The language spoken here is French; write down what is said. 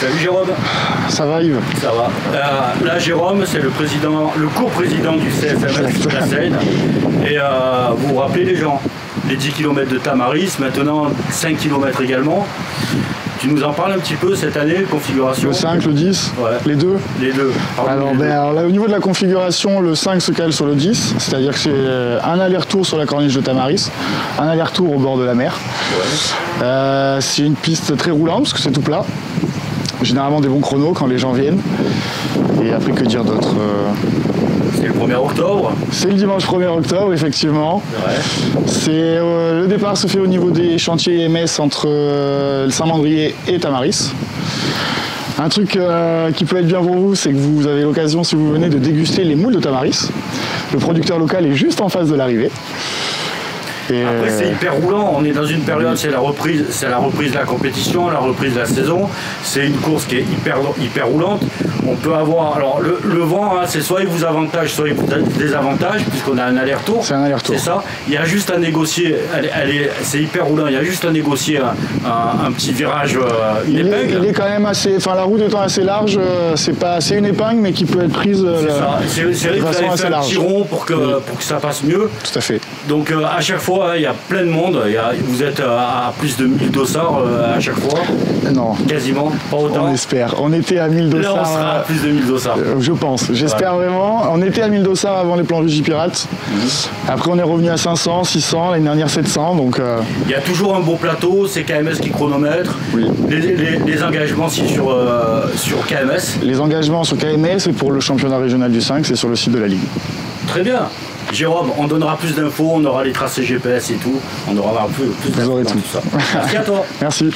Salut Jérôme. Ça va Yves? Ça va. Là Jérôme, c'est le co-président du CSMS La Seine. Et vous vous rappelez les gens, les 10 km de Tamaris, maintenant 5 km également. Tu nous en parles un petit peu cette année, configuration? Le 5, le 10, ouais. Les deux? Les deux. Alors là, au niveau de la configuration, le 5 se cale sur le 10, c'est-à-dire que c'est un aller-retour sur la corniche de Tamaris, un aller-retour au bord de la mer. Ouais. C'est une piste très roulante parce que c'est tout plat. Généralement des bons chronos quand les gens viennent. Et après, que dire d'autre? C'est le 1er octobre. C'est le dimanche 1er octobre, effectivement. Ouais. Le départ se fait au niveau des chantiers EMS entre Saint-Mandrier et Tamaris. Un truc qui peut être bien pour vous, c'est que vous avez l'occasion, si vous venez, de déguster les moules de Tamaris. Le producteur local est juste en face de l'arrivée. Après c'est hyper roulant, on est dans une période, c'est la reprise de la compétition, la reprise de la saison, c'est une course qui est hyper roulante. On peut avoir, alors le vent, hein, c'est soit il vous avantage, soit il vous désavantage, puisqu'on a un aller-retour. C'est un aller-retour. C'est ça, il y a juste à négocier, c'est hyper roulant, il y a juste à négocier un petit virage, une épingle. Il est quand même assez, enfin la route étant assez large, c'est une épingle mais qui peut être prise c'est vrai que vous avez fait un petit rond pour que ça passe mieux. Tout à fait. Donc à chaque fois, il y a plein de monde. Vous êtes à plus de 1000 dossards à chaque fois? Non. Quasiment, pas autant. On espère. On était à 1000 dossards. Là, on sera à plus de 1000 dossards. Je pense. J'espère vraiment. On était à 1000 dossards avant les plans J Pirates. Après, on est revenu à 500, 600, l'année dernière 700. Donc, il y a toujours un beau plateau. C'est KMS qui chronomètre. Oui. Les engagements sur KMS. Les engagements sur KMS et pour le championnat régional du 5, c'est sur le site de la Ligue. Très bien. Jérôme, on donnera plus d'infos, on aura les tracés GPS et tout, on aura plus d'infos dans tout ça. Merci à toi. Merci.